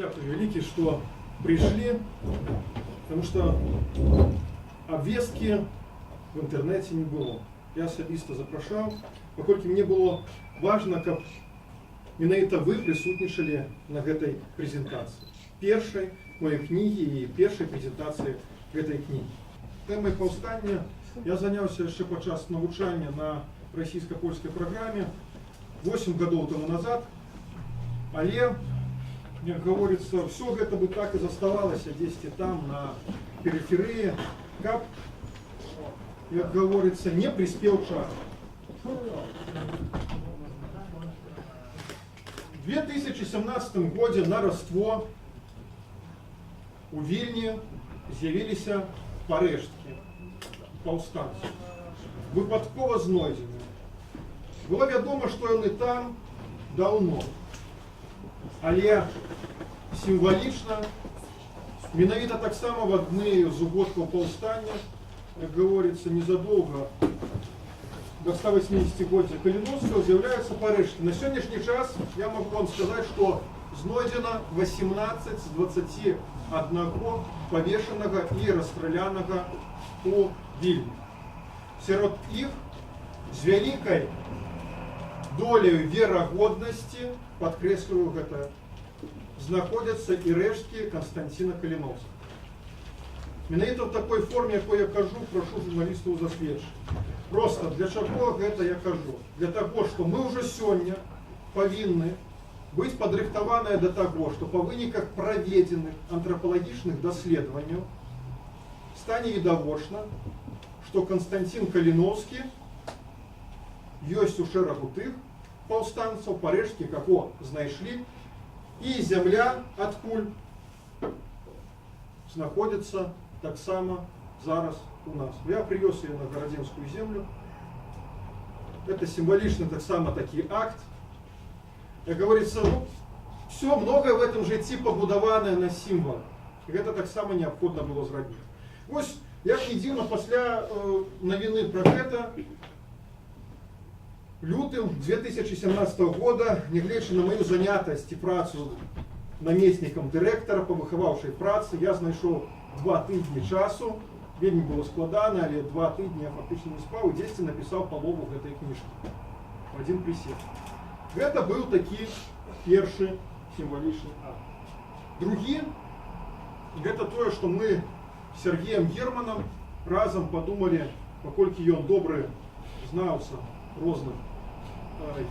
Дякую великий, что пришли, потому что обвестки в интернете не было. Я особисто запрошав, поскольку мне было важно, как менавіта вы присутнічалі на гэтай презентацыі. Першай моей кнігі і першай презентацыі гэтай кнігі. Тэмай паўстання я заняўся яшчэ падчас навучання на расійска-польскай праграме 8 гадоў тому назад, але, как говорится, все гэта бы так и заставалася дзесьці там на периферии, каб, как говорится, не приспел час. В 2017 году на Рождество у Вільні з'явіліся парэшткі паўстанцаў, выпадкова знойдзеныя. Было вядома, што яны там даўно, але сімвалічна менавіта таксама в адны з угодкаў паўстання, как говорится, незадолго до 180-годия Калиновского з'являюцца парэшткі. На сённяшні час я могу вам сказать, что знойдзена 18 з 21 повешенага і расстралянага у Вільні. Сярод іх з вялікай доляй верагоднасці, падкрэсліваю гэта, знаходзяцца і рэшткі Константина Калиновского. Менавіта в такой форме, якой я кажу, прошу журналістаў засведчыць. Просто для чаго гэта я кажу? Для того, что мы уже сёння павінны быць падрыхтаваныя до того, что по выніках праведзеных антропалагічных даследаванняў стане відавочна, что Константин Калиновский ёсць у шэрагу тых паўстанцаў, парэшткі каго знайшлі, і зямля адкуль знаходзіцца таксама зараз у нас. Я привез ее на Городенскую землю. Это символично таксама такі акт. Как говорится, ну, все, многое в этом житті побудаванае на сімвалах. І гэта таксама неабходна было зрабіць. Вось, як не дзіўна, пасля навіны пра гэта, лютым 2017 года, нягледзячы на мою занятасць і працу намеснікам дырэктара па выхаваўчай працы, я знайшоў 2 тыдні часу. Вельмі было складана, але 2 тыдні я фактычна не спаў і дзесьці напісаў палову гэтай кніжкі. Адзін прысед. Гэта быў такі першы сімвалічны акт. Другі, гэта тое, што мы з Сергеем Германам разам падумалі, паколькі ён добры знаўца розных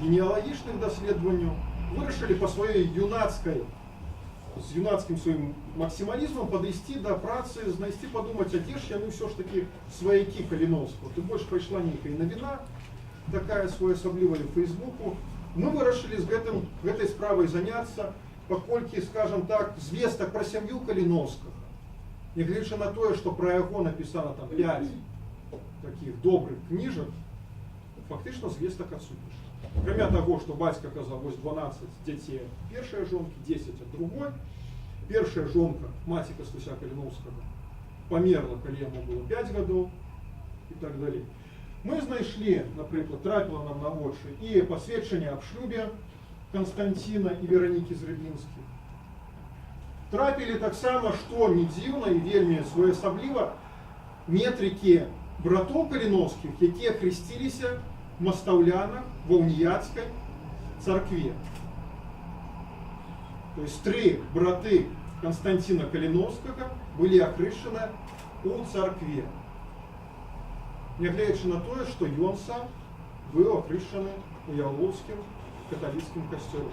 генеалагічных даследаванняў, вырашылі па сваёй з юнацкім сваім максімалізмам падысці да працы, знайсці, падумаць, а дзе ж яны ўсё ж такі сваякі Каліновскага. Тым больш пайшла нейкая навіна, такая своеасаблівая в Фейсбуку. Мы вырашылі з гэтай справай заняцца, паколькі, скажем так, звестак пра сям'ю Каліновскага, нягледзячы на тое, што пра яго напісана там 5 такіх добрых кніжак, фактычна звестак адсутнічае. Акрамя таго, што бацька казаў, вось 12 дзяцей першай жонкі, 10 ад другой. Першая жонка, маці Кастуся Каліновскага, памерла, калі яму было 5 гадоў і так далей. Мы знайшлі, напрыклад, трапіла нам на вочы і пасведчанне аб шлюбе Константина і Веронікі Зрыбінскіх. Трапілі таксама, што не дзіўна і вельмі своеасабліва, метрыкі братоў Каліновскіх, якія хрысціліся мастаўлянах ва уніяцкай царкве. То есть 3 браты Константина Каліновскага былі акрышаны у царкве. Нягледзячы на тое, што ён сам быў акрышаны у Яўлоўскім каталіцкім касцёле.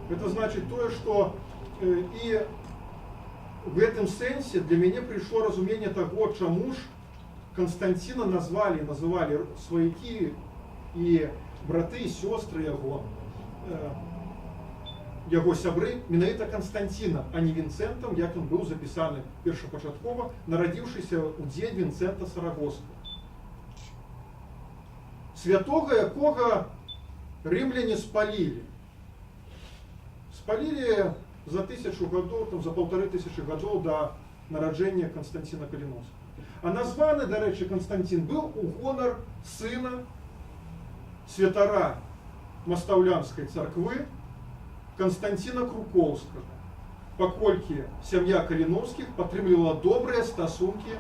Это значит тое, што і в гэтым сэнсе для мяне прыйшло разуменне таго, чаму ж Константина называли сваякі і браты і сёстры яго сябры менавіта Константина, а не Вінцэнтам, як ён быў запісаны першапачаткова, нарадзіўшыся ў дзень Вінцэнта Сарагоскага. Святога, якога рымляне спалілі. Спалілі за 1000 гадоў, там, за 1500 гадоў до нараджэння Константина Каліновскага. А названы, до речі, Константин быў у гонар сына святара мастаўлянскай царквы Константина Крукоўскага, паколькі сям'я Каліновскіх падтрымлівала добрыя стасункі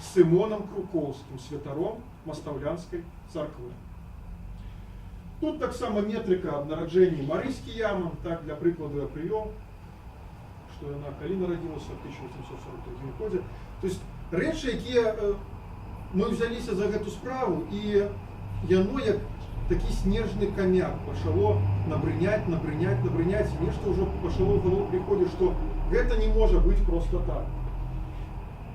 з Сымонам Крукоўскім, святаром Мастаўлянскай царквы. Тут таксама метрыка аб нараджэнні Марыські Яман, так, для прыкладу я прывёў, што яна калі нарадзілася ў 1843 годзе. То есть рэчы, якія мы ўзяліся за гэту справу, і яно як такі снежны камяк пачало набрыняць, і нешта ўжо пачало ў галаву прыходзіць, што гэта не можа быць проста так.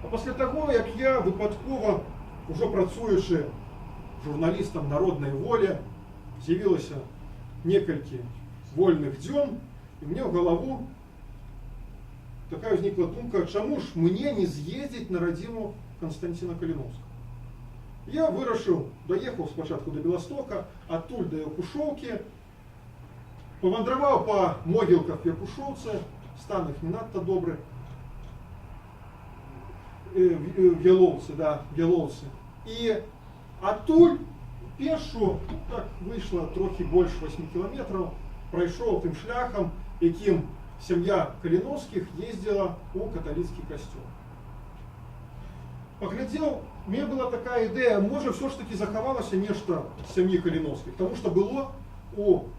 А пасля таго, як я выпадкова, ужо працуючы журналістам «Народнай волі», з'явілася некалькі вольных дзён, і мне ў галаву такая ўзнікла думка, чаму ж мне не з'ездзіць на радзіму Константина Каліновскага. Я вырашыў, даехаў спачатку до Беластока, адтуль да Якушоўкі, павандраваў па могілках Якушоўцы, стан іх не надта добры, Вялоўцы, да, Вялоўцы. І адтуль пешу, так выйшла трохі больш 8 кіламетраў, прайшоў тым шляхам, якім сям'я Каліновскіх ездзіла ў каталіцкі касцёл. Паглядзеў, мне была такая ідэя, можа все ж таки захавалася нешта сям'і Каліновскіх, тому што было у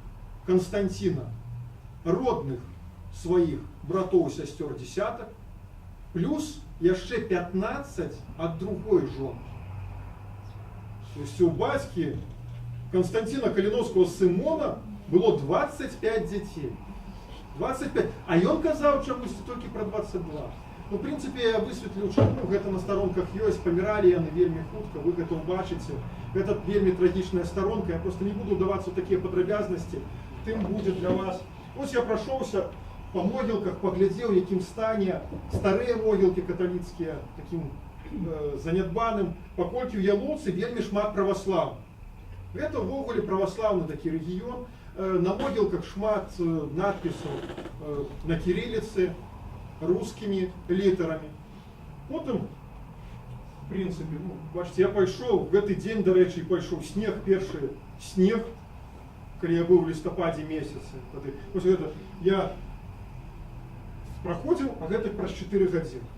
Константина родных сваіх братоў і сясцёр десятак, плюс яшчэ 15 ад другой жонкі. То есть у бацькі Константина Каліновскага Сымона было 25 дзяцей. 25. А ён казаў чамусьці толькі пра 22. Ну, в прынцыпе, я высветліў, чаму гэта на старонках ёсць, паміралі яны вельмі хутка, вы гэта ўбачыце. Гэта вельмі трагічная старонка, я просто не буду ўдавацца ў такія падрабязнасці, тым будзе для вас. Ось я прайшоўся па могілках, паглядзеў, якім стане старыя могілкі каталіцкія, такім занядбаным, паколькі ў Ялоўцы вельмі шмат праваслаўных. Гэта ўвогуле праваслаўны такі рэгіён. На могілках шмат надпісаў на кірыліцы, рускімі літарамі. Потым, в прынцыпе, ну, бачыце, я пайшоў, гэты дзень, дарэчы, пайшоў снег, першы снег, калі я быў у лістападзе месяцы. Вось гэта я праходзіў, а гэта праз 4 гадзіны.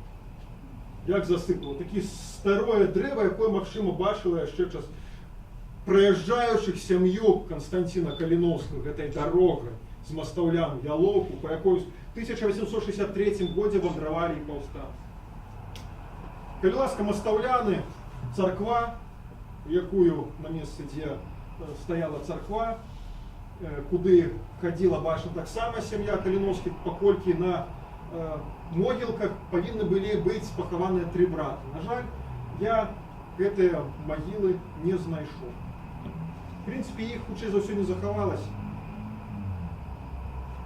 Як засыпало. Такі старое дрэва, якое, магчыма, бачыла яшчэ час праязджаючых сям'ю Константина Каліновскага, гэтай дарогай з Мастаўлян у Ялоўку, па якой в 1863 годзе вандравалі і паўстанцы. Калі ласка, Мастаўляны, царква, якую на месцы, дзе стаяла царква, куды хадзіла, бачна, таксама сям'я Каліновскіх, паколькі на могілках павінны былі быць пахаваныя 3 браты. На жаль, я гэтыя магілы не знайшоў. В прынцыпе, іх хутчэй за ўсё не захавалася.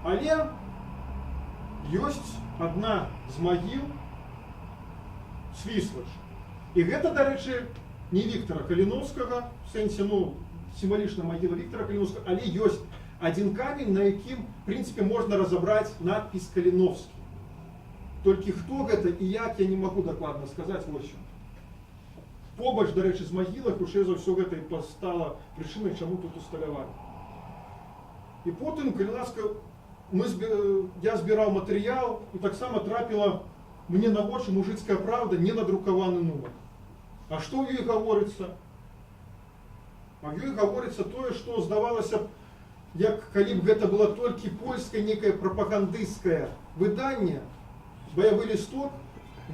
Але ёсць адна з магіл Свіслач. І гэта, дарэчы, не Віктора Каліновскага, в сэнсе, ну, сімвалічная магіла Віктора Каліновскага, але ёсць адзін камень, на якім, в прынцыпе, можна разабраць надпіс Каліновскі. Толькі хто гэта і як, я не магу дакладна сказаць, вось що. Побач, дарэчы, з магілах, хутчэй за ўсё гэта і стала прычынай, чаму тут усталявалі. І потым, калі ласка, я збіраў матэрыял, і таксама трапіла мне на вочы «Мужицкая правда», ненадрукаваны нумар. А што ў ёй гаворыцца? А ў ёй гаворыцца тое, што здавалася б, як калі б гэта было толькі польскае некае прапагандысцкае выданне, баявы лісток,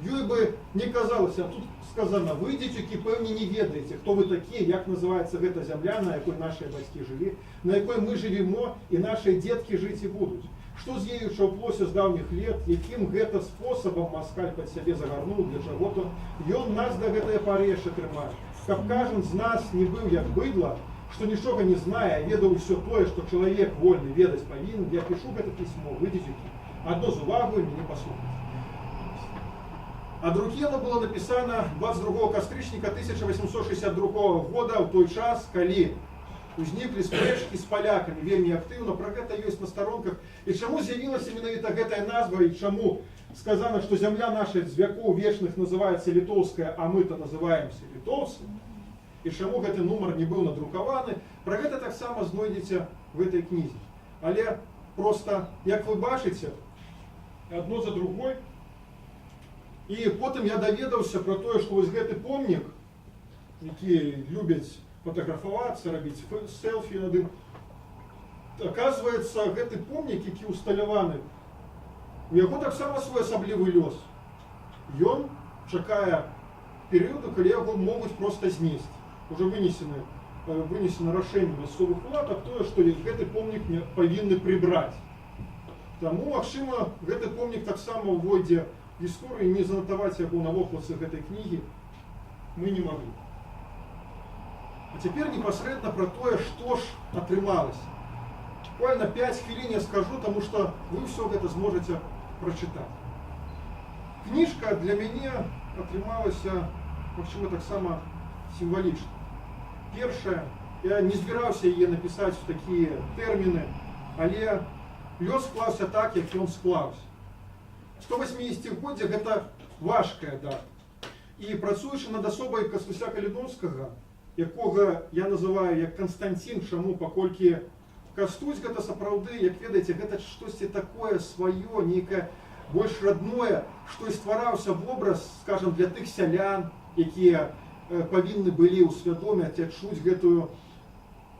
ёй бы не казалася, а тут сказано, вы, дзецюкі, пэўне не ведаеце, хто вы такія, як называецца гэта зямля, на якой нашыя бацькі жылі, на якой мы жывемо і нашыя дзеткі жыць і будуць. Што з ею чаўплося з даўніх лет, якім гэта спосабам маскаль пад сябе загарнуў, для чаго-то ён нас да гэтае пары яшчэ трымае. Каб кажан з нас не быў як быдла, што нічога не знае, а ведаў усё тое, што чалавек вольны ведаць павінен, я пішу гэта пісьмо, вы, дзецюкі, адно з увагою мяне паслухаць. Ад рукі оно было напісана 22 кастрычніка 1862 года, ў той час, калі узніклі спрэчкі з палякамі вельмі актыўна, пра гэта ёсць на старонках. І чаму з'явілася менавіта гэтая назва, і чаму сказано, што зямля наша з вякоў вечных называецца літоўская, а мы-то называемся літоўцы, і чаму гэты нумар не быў надрукаваны, пра гэта таксама знойдзеце в гэтай кнізе. Але просто, як вы бачыце, адно за другой. І потым я даведаўся про тое, што вось гэты помнік, які любяць фотаграфавацца, рабіць селфі над ім, оказывается, гэты помнік, які усталяваны, у яго таксама свой асаблівы лёс. Ён чакае перыяду, калі яго могуць проста знесці. Уже вынесена рашэнне мясцовых улад аб тое, што гэты помнік павінны прыбраць. Таму, магчыма, гэты помнік таксама ўвойдзе в гісторыю, не занатаваць яго на вокладцы гэтай кнігі мы не маглі. А цяпер непасрэдна пра тое, што ж атрымалася. Буквально 5 хвілін я скажу, таму што вы ўсё гэта зможаце прачытаць. Кніжка для мяне атрымалася, магчыма, таксама сімвалічна. Першае, я не збіраўся яе напісаць у такія тэрміны, але лёс склаўся так, як ён склаўся. 180-годдзе гэта важкая дата. І працуючы над асобай Кастуся Каліноўскага, якога я называю як Канстанцін, чаму, паколькі Кастусь гэта сапраўды, як ведаеце, гэта штосьці такое сваё, нейкае больш родное, што і ствараўся вобраз, скажем, для тых сялян, якія павінны былі ўсвядоміць, адчуць гэтую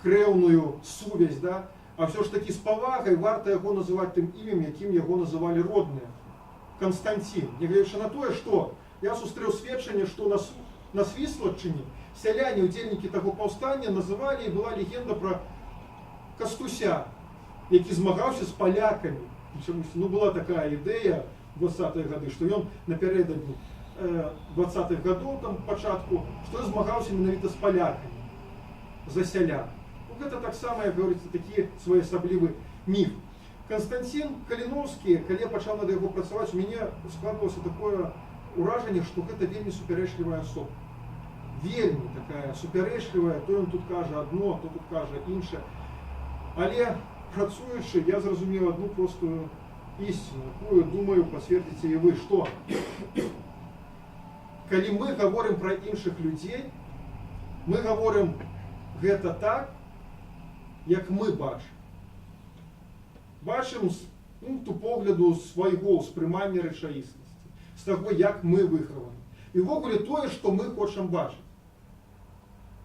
крэўную сувязь, да? А ўсё ж такі з павагай варта яго называць тым імем, якім яго называлі родныя. Канстанцін. Нягледзячы на тое, што я сустрэў сведчанне, што на Свіслаччыне сяляне, удзельнікі таго паўстання, называлі, і была легенда пра Кастуся, які змагаўся з палякамі. Ну, была такая ідэя в 20-е гады, што ён напярэдадні 20-х гадоў, там, пачатку, што змагаўся менавіта з палякамі за сялян. Ну, гэта таксама, як говорится, такі своеасаблівы міф. Канстанцін Каліноўскі, калі я пачаў над яго працаваць, у мяне складвалася такое ўражанне, што гэта вельмі супярэчлівая асоба. Вельмі такая супярэчлівая, то ён тут кажа адно, то тут кажа іншае. Але працуючы, я зразумеў одну простую ісціну, якую, думаю, пацвердзіце і вы, што калі мы гаворым пра іншых людзей, мы гаворым гэта так, як мы бачым. Бачым з пункту погляду свайго ўспрымання рэчаіснасці, з таго, як мы выхаваны. І ўвогуле тое, што мы хочам бачыць.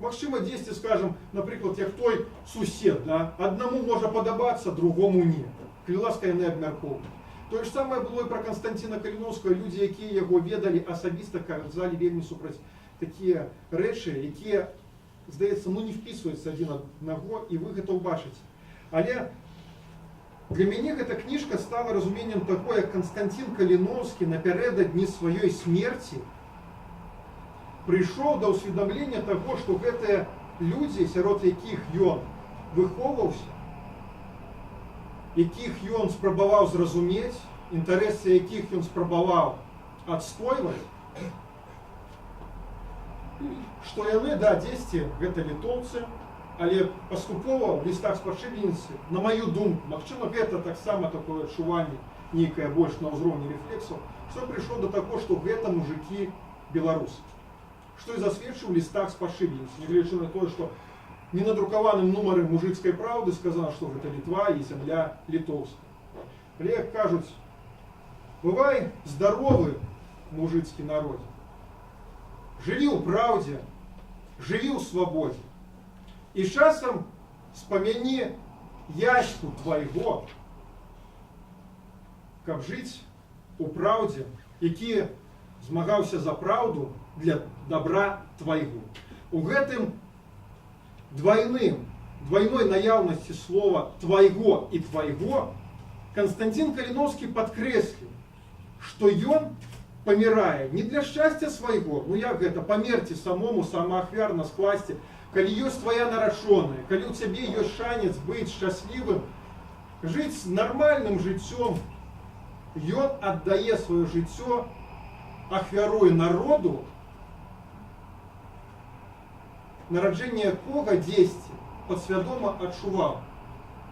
Магчыма, дзесьці скажам, напрыклад, як той сусед, да? Аднаму можа падабацца, другому не. Калі ласка, яны абмяркоўваюць. Тое ж самае было і пра Канстанціна Каліноўскага. Людзі, якія яго ведалі асабіста, казалі вельмі супраць такія рэчы, якія, здаецца, ну не впісваюцца адзін аднаго, і вы гэта ўбачыце. Але для мяне гэта кніжка стала разуменнем таго, як Канстанцін Каліноўскі напярэдадні сваёй смерці прыйшоў да ўсведамлення таго, што гэтыя людзі, сярод якіх ён выхоўваўся, якіх ён спрабаваў зразумець, інтарэсы якіх ён спрабаваў адстойваць, што яны, да, дзесьці гэта літоўцы, але паступова в лістах спадчынніцы, на маю думку, магчыма, гэта таксама такое адчуванне, нейкае больш на ўзроўні рэфлексу, што прыйшоў да таго, што гэта мужыкі беларусы. Што і засведчыў в лістах спадчынніцы, нягледзячы на тое, што не надрукаваным нумары мужыцкай праўды сказано, што гэта Літва і зямля літоўская. Але, як кажуць, бывай здаровы, мужыцкі народ. Жыві ў праўдзе, жыві ў свабодзе. І часам спамяні яську твайго, каб жыць у праўдзе, які змагаўся за праўду для добра твайго. У гэтым двойной наяўнасці слова твайго і твайго Канстанцін Каліноўскі падкрэсліў, што ён памірае не для шчасця свайго, ну як гэта, памерці самому, самаахвярна скласці, калі ёсць твоя нарашоная, калі ў цябе ёсць шанец быць шчаслівым, жыць нармальным жыццём, ён аддае сваё жыццё, ахвяруе народу, нараджэнне якога дзесьці падсвядома адчуваў.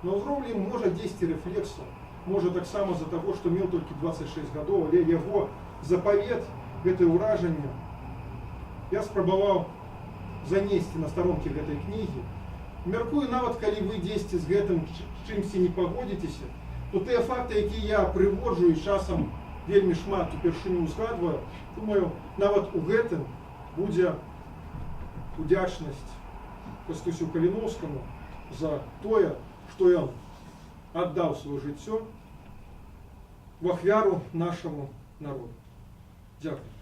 На ўзроўні можа дзесьці рэфлексу, можа таксама з-за таго, што меў толькі 26 гадоў, але яго запавет, гэтае ўражанне, я спрабаваў занесці на старонкі гэтай кнігі. Мяркую, нават калі вы дзесьці з гэтым чымсьці не пагодзіцеся, то тыя факты, які я прыводжу і часам вельмі шмат упершыню узгадваю, думаю, нават у гэтым будзе удзячнасць Кастусю Каліноўскаму за тое, што ён аддаў сваё жыццё в ахвяру нашаму народу. Дзякуй.